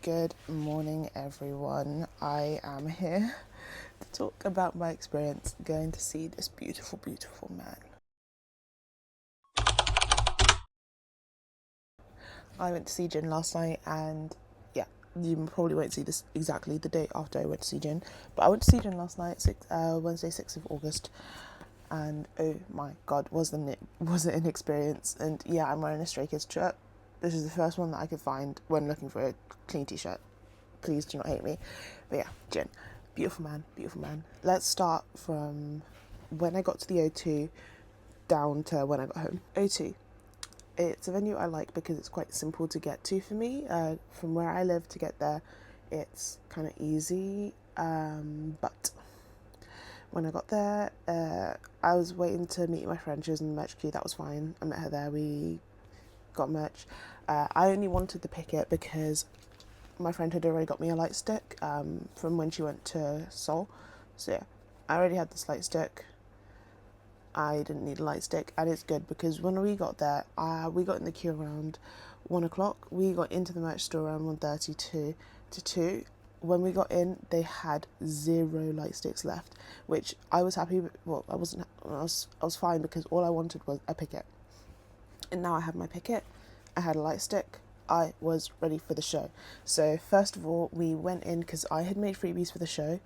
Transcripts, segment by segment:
Good morning, everyone. I am here to talk about my experience going to see this beautiful, beautiful man. I went to see Jin last night, and yeah, you probably won't see this exactly the day after I went to see Jin, but I went to see Jin last night, Wednesday, 6th of August, and oh my god, was it an experience? And yeah, I'm wearing a Stray Kids shirt. This is the first one that I could find when looking for a clean t-shirt. Please do not hate me. But yeah, Jin. Beautiful man, beautiful man. Let's start from when I got to the O2 down to when I got home. O2. It's a venue I like because it's quite simple to get to for me. From where I live to get there, it's kind of easy. But when I got there, I was waiting to meet my friend. She was in the merch queue. That was fine. I met her there. We got merch. I only wanted the picket because my friend had already got me a light stick from when she went to Seoul. So yeah, I already had this light stick. I didn't need a light stick, and it's good because when we got there, we got in the queue around 1 o'clock. We got into the merch store around 1:32 to 2. When we got in, they had 0 light sticks left, which I was happy with. Well, I wasn't. I was fine because all I wanted was a picket, and now I have my picket. I had a light stick. I was ready for the show. So first of all, we went in because I had made freebies for the show.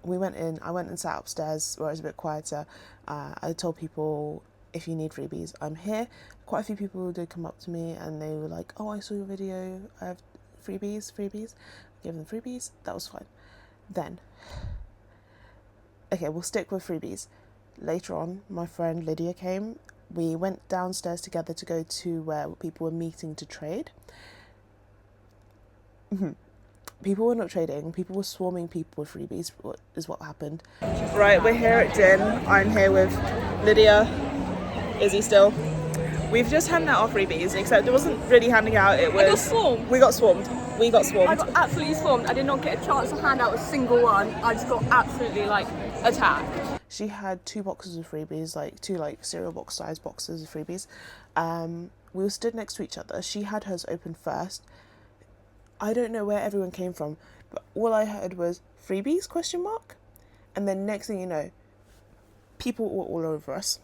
We went in. I went and sat upstairs where it was a bit quieter. I told people, if you need freebies, I'm here. Quite a few people did come up to me and they were like, "Oh, I saw your video. I have freebies." I gave them freebies. That was fine. Then, okay, we'll stick with freebies. Later on, my friend Lydia came. We went downstairs together to go to where people were meeting to trade. People were not trading. People were swarming people with freebies, is what happened. Right, we're here at Jin. I'm here with Lydia. Izzy still. We've just handed out our freebies, except it wasn't really handing out. It was. I got swarmed. We got swarmed. I got absolutely swarmed. I did not get a chance to hand out a single one. I just got absolutely attacked. She had 2 boxes of freebies, two cereal box size boxes of freebies. We were stood next to each other. She had hers open first. I don't know where everyone came from, but all I heard was freebies ? And then next thing you know, people were all over us.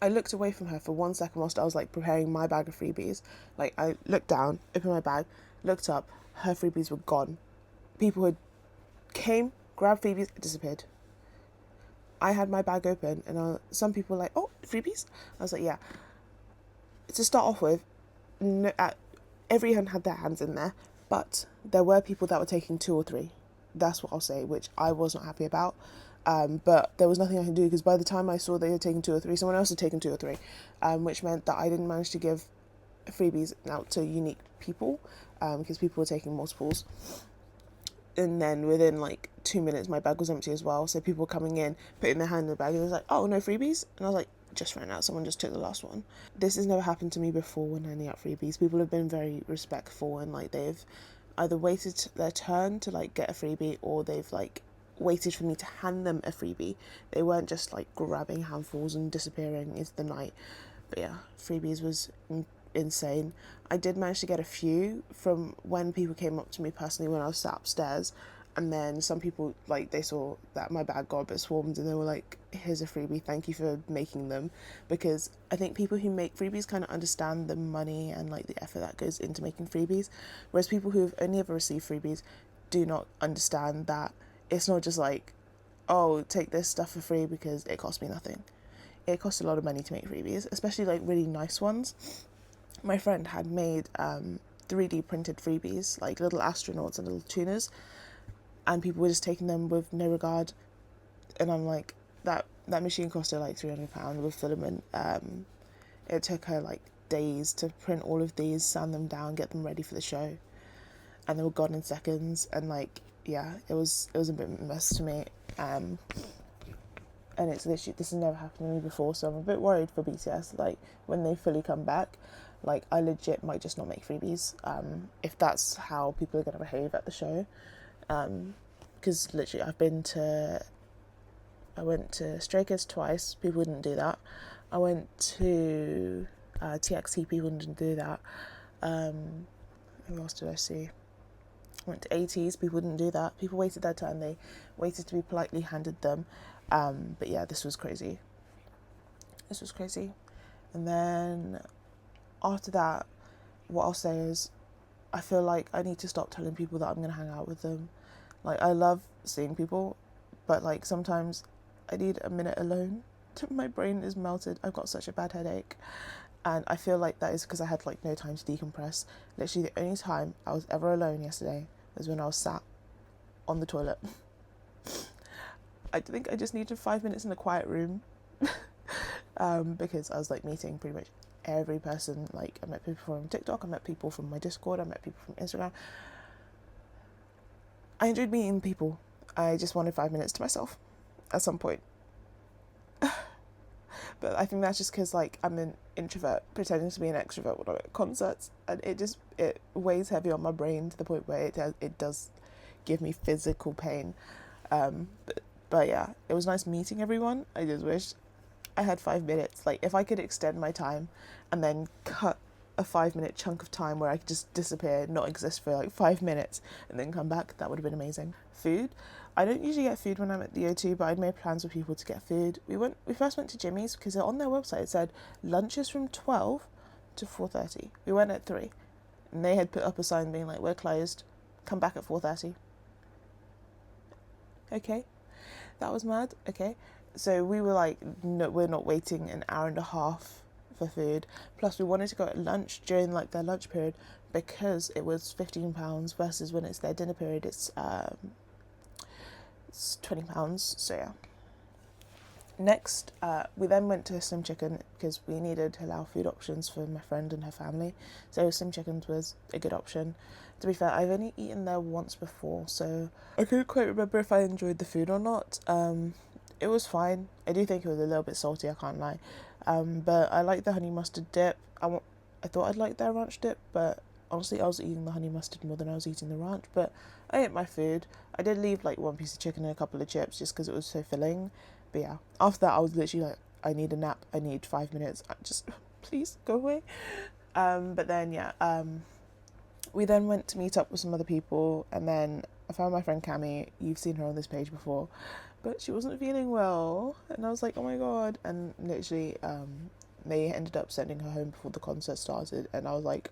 I looked away from her for 1 second whilst I was preparing my bag of freebies. I looked down, opened my bag, looked up, her freebies were gone. People had came, grabbed freebies, disappeared. I had my bag open and some people were like, "Oh, freebies?" I was like, "Yeah." To start off with, everyone had their hands in there, but there were people that were taking 2 or 3. That's what I'll say, which I was not happy about. But there was nothing I could do because by the time I saw they had taken 2 or 3, someone else had taken 2 or 3, which meant that I didn't manage to give freebies out to unique people because people were taking multiples. And then within 2 minutes, my bag was empty as well. So people were coming in, putting their hand in the bag, and it was like, "Oh, no freebies?" And I was like, "Just ran out. Someone just took the last one." This has never happened to me before when handing out freebies. People have been very respectful and they've either waited their turn to get a freebie, or they've waited for me to hand them a freebie. They weren't just grabbing handfuls and disappearing into the night. But yeah, freebies was insane. I did manage to get a few from when people came up to me personally when I was sat upstairs, and then some people they saw that my bag got a bit swarmed and they were like, "Here's a freebie, thank you for making them," because I think people who make freebies kind of understand the money and the effort that goes into making freebies, whereas people who have only ever received freebies do not understand that it's not just "Oh, take this stuff for free because it cost me nothing." It costs a lot of money to make freebies, especially really nice ones. My friend had made 3D printed freebies, little astronauts and little tuners, and people were just taking them with no regard. And I'm like, that machine cost her £300 with filament. It took her days to print all of these, sand them down, get them ready for the show, and they were gone in seconds. And yeah, it was a bit of a mess to me. And it's literally, this has never happened to me before, so I'm a bit worried for BTS, when they fully come back. I legit might just not make freebies, if that's how people are going to behave at the show. Because literally, I went to Stray Kids twice, people didn't do that. I went to TXT, people didn't do that. Who else did I see? I went to 80s. People didn't do that. People waited their turn. They waited to be politely handed them. But yeah, this was crazy. This was crazy. And then after that, what I'll say is, I feel like I need to stop telling people that I'm going to hang out with them. Like, I love seeing people, but like sometimes I need a minute alone. My brain is melted. I've got such a bad headache. And I feel like that is because I had like no time to decompress. Literally the only time I was ever alone yesterday was when I was sat on the toilet. I think I just needed 5 minutes in a quiet room. Because I was like meeting pretty much every person. Like, I met people from TikTok, I met people from my Discord, I met people from Instagram. I enjoyed meeting people. I just wanted 5 minutes to myself at some point. But I think that's just because like I'm an introvert pretending to be an extrovert when I'm at concerts, and it weighs heavy on my brain to the point where it does give me physical pain. But yeah, it was nice meeting everyone. I just wish I had 5 minutes. Like, if I could extend my time and then cut a 5-minute chunk of time where I could just disappear, not exist for like 5 minutes, and then come back, that would have been amazing. Food. I don't usually get food when I'm at the O2, but I'd made plans with people to get food. We first went to Jimmy's because on their website it said lunch is from 12 to 4:30. We went at 3, and they had put up a sign being like, we're closed, come back at 4:30. Okay, that was mad. Okay, so we were like, no, we're not waiting an hour and a half for food. Plus we wanted to go at lunch during like their lunch period because it was £15 versus when it's their dinner period it's £20. So yeah. Next, we then went to Slim Chicken because we needed halal food options for my friend and her family. So Slim Chickens was a good option. To be fair, I've only eaten there once before, so I couldn't quite remember if I enjoyed the food or not. It was fine. I do think it was a little bit salty, I can't lie. But I like the honey mustard dip. I thought I'd like their ranch dip, but honestly I was eating the honey mustard more than I was eating the ranch. But I ate my food. I did leave like one piece of chicken and a couple of chips just because it was so filling. But yeah, after that I was literally like, I need a nap, I need 5 minutes, just please go away. But then yeah, we then went to meet up with some other people, and then I found my friend Cami. You've seen her on this page before, but she wasn't feeling well, and I was like, oh my god. And literally they ended up sending her home before the concert started, and I was like,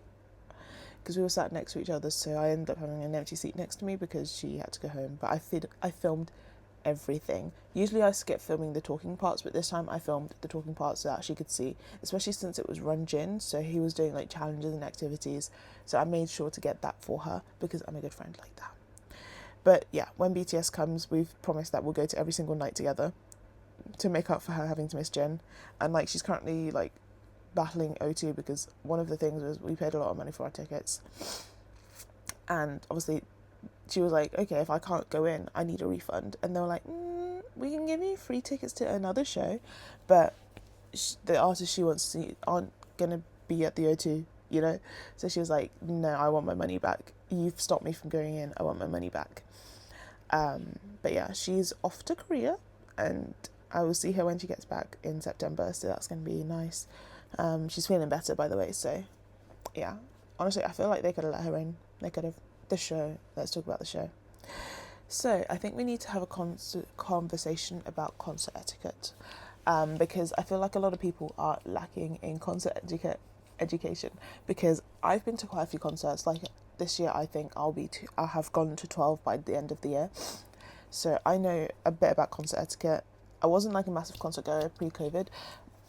because we were sat next to each other, so I ended up having an empty seat next to me because she had to go home. But I filmed everything. Usually I skip filming the talking parts, but this time I filmed the talking parts so that she could see, especially since it was Run Jin, so he was doing like challenges and activities, so I made sure to get that for her because I'm a good friend like that. But yeah, when BTS comes, we've promised that we'll go to every single night together to make up for her having to miss Jin. And like, she's currently like battling O2 because one of the things was we paid a lot of money for our tickets, and obviously she was like, okay, if I can't go in, I need a refund. And they were like, we can give you free tickets to another show, but the artists she wants to see aren't going to be at the O2, you know? So she was like, no, I want my money back. You've stopped me from going in. I want my money back. But yeah, she's off to Korea, and I will see her when she gets back in September, so that's going to be nice. She's feeling better, by the way, so yeah. Honestly, I feel like they could have let her in. They could have. The show. Let's talk about the show. So I think we need to have a conversation about concert etiquette, because I feel like a lot of people are lacking in concert education. Because I've been to quite a few concerts. Like this year, I think I'll have gone to 12 by the end of the year. So I know a bit about concert etiquette. I wasn't like a massive concert goer pre-COVID,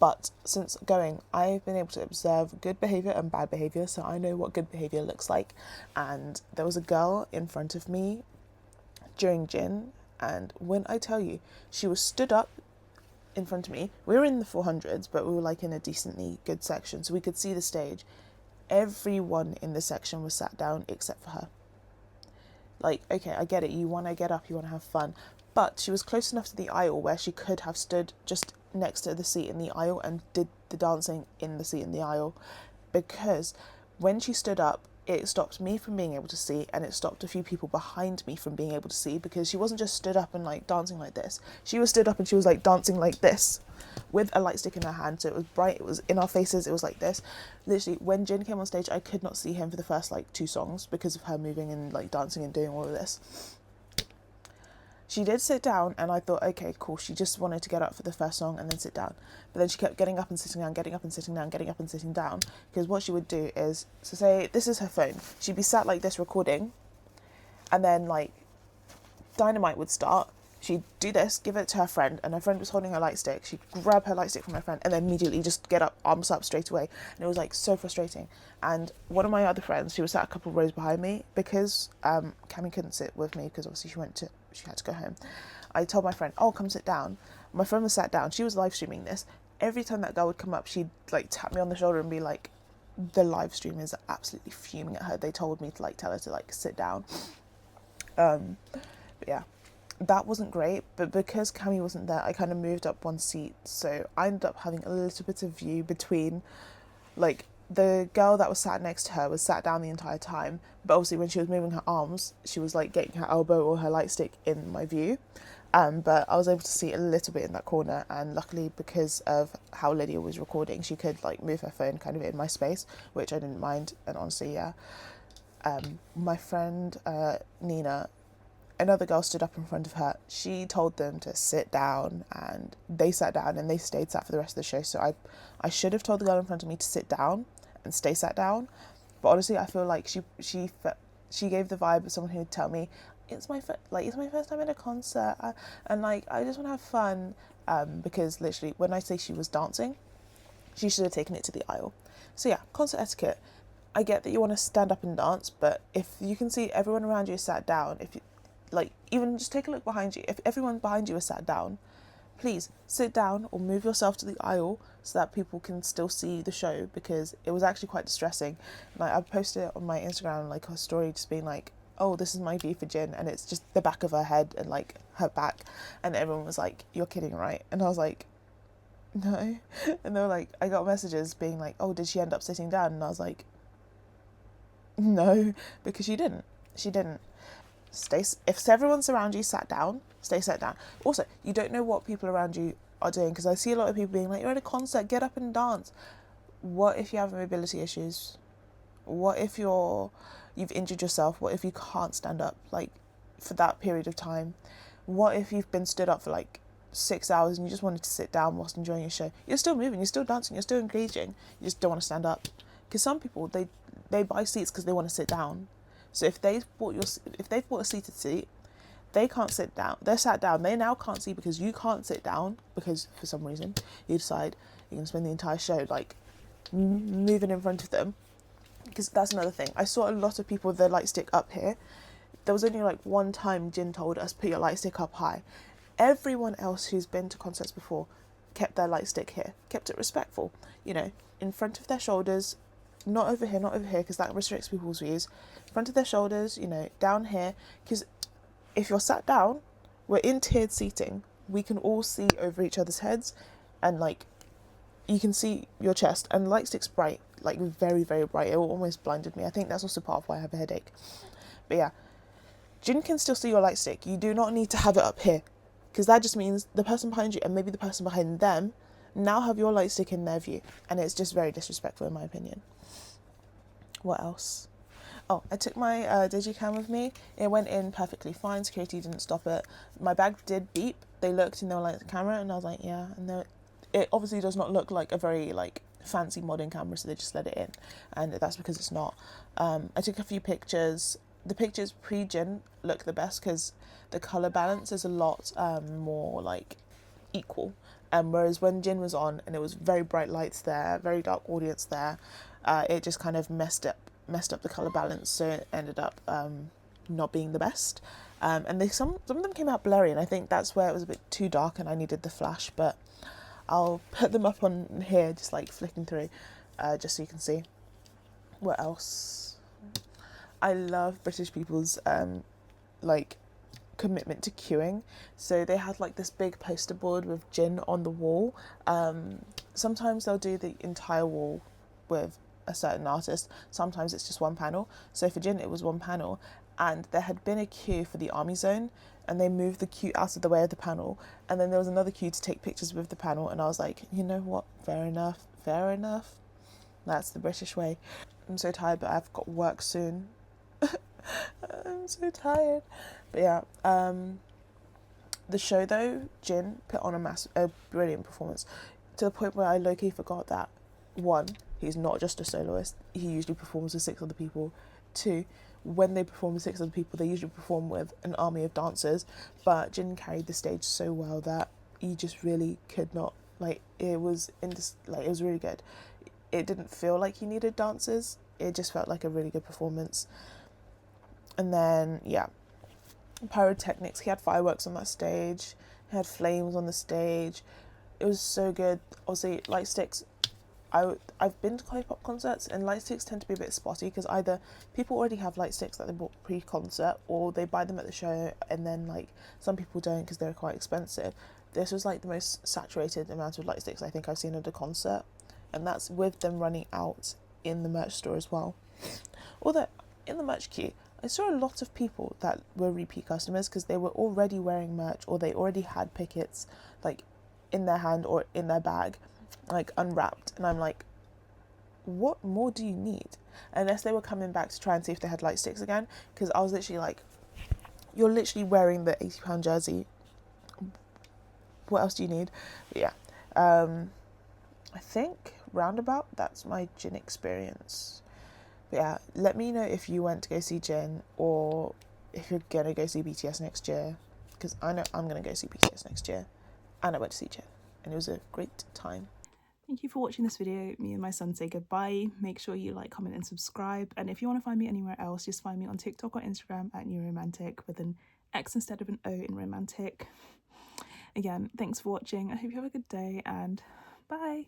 but since going, I've been able to observe good behaviour and bad behaviour, so I know what good behaviour looks like. And there was a girl in front of me during Jin, and when I tell you, she was stood up in front of me. We were in the 400s, but we were like in a decently good section, so we could see the stage. Everyone in the section was sat down except for her. Like, okay, I get it, you want to get up, you want to have fun, but she was close enough to the aisle where she could have stood just next to the seat in the aisle and did the dancing in the seat in the aisle, because when she stood up, it stopped me from being able to see, and it stopped a few people behind me from being able to see, because she wasn't just stood up and like dancing like this. She was stood up and she was like dancing like this with a light stick in her hand. So it was bright, it was in our faces, it was like this. Literally, when Jin came on stage, I could not see him for the first like 2 songs because of her moving and like dancing and doing all of this. She did sit down, and I thought, okay, cool. She just wanted to get up for the first song and then sit down. But then she kept getting up and sitting down, getting up and sitting down, getting up and sitting down. Because what she would do is, so say this is her phone. She'd be sat like this recording, and then like Dynamite would start. She'd do this, give it to her friend, and her friend was holding her light stick. She'd grab her light stick from her friend and then immediately just get up, arms up straight away. And it was like so frustrating. And one of my other friends, she was sat a couple of rows behind me, because Cami couldn't sit with me because obviously she had to go home. I told my friend, oh, come sit down. My friend was sat down. She was live streaming this. Every time that girl would come up, she'd like tap me on the shoulder and be like, the live stream is absolutely fuming at her. They told me to like tell her to like sit down. But yeah, that wasn't great. But because Cami wasn't there, I kind of moved up 1 seat. So I ended up having a little bit of view between, like, the girl that was sat next to her was sat down the entire time, but obviously when she was moving her arms, she was like getting her elbow or her light stick in my view. But I was able to see a little bit in that corner, and luckily because of how Lydia was recording, she could like move her phone kind of in my space, which I didn't mind. And honestly, yeah, my friend Nina, another girl stood up in front of her. She told them to sit down, and they sat down, and they stayed sat for the rest of the show. So I should have told the girl in front of me to sit down and stay sat down. But honestly, I feel like she gave the vibe of someone who'd tell me, it's my first time at a concert, and like I just want to have fun. Because literally, when I say she was dancing, she should have taken it to the aisle. So yeah, concert etiquette. I get that you want to stand up and dance, but if you can see everyone around you is sat down, if you like, even just take a look behind you. If everyone behind you is sat down, please sit down or move yourself to the aisle so that people can still see the show, because it was actually quite distressing. Like, I posted it on my Instagram, like a story, just being like, oh, this is my view for Jin, and it's just the back of her head and like her back, and everyone was like, you're kidding, right? And I was like, no. And they were like, I got messages being like, oh, did she end up sitting down? And I was like, no, because she didn't. If everyone's around you sat down, stay sat down. Also, you don't know what people around you are doing, because I see a lot of people being like, you're at a concert, get up and dance. What if you have mobility issues? What if you've injured yourself? What if you can't stand up like for that period of time? What if you've been stood up for like 6 hours and you just wanted to sit down whilst enjoying your show? You're still moving, you're still dancing, you're still engaging, you just don't want to stand up. Because some people, they buy seats because they want to sit down. So if they've bought a seated seat, they can't sit down. They're sat down. They now can't see because you can't sit down, because for some reason you decide you're going to spend the entire show like moving in front of them. Because that's another thing. I saw a lot of people with their light stick up here. There was only like one time Jin told us, put your light stick up high. Everyone else who's been to concerts before kept their light stick here, kept it respectful, in front of their shoulders, not over here, because that restricts people's views. In front of their shoulders, down here, because if you're sat down, we're in tiered seating. We can all see over each other's heads, and like you can see your chest, and light stick's bright, like very, very bright. It almost blinded me. I think that's also part of why I have a headache. But yeah, Jin can still see your light stick. You do not need to have it up here, because that just means the person behind you and maybe the person behind them now have your light stick in their view, and it's just very disrespectful in my opinion. What else? Oh, I took my digicam with me. It went in perfectly fine. Security didn't stop it. My bag did beep. They looked and they were like, the camera, and I was like, yeah. And it obviously does not look like a very like fancy modern camera, so they just let it in, and that's because it's not. I took a few pictures. The pictures pre-Jin look the best because the colour balance is a lot more like equal. Whereas when Jin was on and it was very bright lights there, very dark audience there, it just kind of messed up the colour balance, so it ended up not being the best. And some of them came out blurry, and I think that's where it was a bit too dark and I needed the flash, but I'll put them up on here, just like flicking through, just so you can see. What else? I love British people's like commitment to queuing. So they had like this big poster board with Jin on the wall. Sometimes they'll do the entire wall with a certain artist, sometimes it's just one panel. So for Jin, it was one panel, and there had been a queue for the army zone, and they moved the queue out of the way of the panel, and then there was another queue to take pictures with the panel, and I was like, you know what, fair enough, fair enough. That's the British way. I'm so tired, but I've got work soon. I'm so tired. But yeah, the show though, Jin put on a brilliant performance, to the point where I low-key forgot that, one, he's not just a soloist, he usually performs with 6 other people. Two, when they perform with 6 other people, they usually perform with an army of dancers, but Jin carried the stage so well that you just really could not, like, it was it was really good. It didn't feel like he needed dancers, it just felt like a really good performance. And then, yeah, pyrotechnics, he had fireworks on that stage, he had flames on the stage, it was so good. Obviously, light sticks, I've been to K-pop concerts, and light sticks tend to be a bit spotty because either people already have light sticks that they bought pre-concert, or they buy them at the show, and then like some people don't because they're quite expensive. This was like the most saturated amount of light sticks I think I've seen at a concert, and that's with them running out in the merch store as well. Although in the merch queue, I saw a lot of people that were repeat customers because they were already wearing merch, or they already had pickets like in their hand or in their bag, like unwrapped, and I'm like, what more do you need? Unless they were coming back to try and see if they had light sticks again, because I was literally like, you're literally wearing the £80 jersey, what else do you need? But yeah, I think roundabout that's my Jin experience. But yeah, let me know if you went to go see Jin, or if you're gonna go see BTS next year, because I know I'm gonna go see BTS next year, and I went to see Jin, and it was a great time. Thank you for watching this video. Me and my son say goodbye. Make sure you like, comment and subscribe. And if you want to find me anywhere else, just find me on TikTok or Instagram at NewRomantic with an X instead of an O in romantic. Again, thanks for watching. I hope you have a good day, and bye.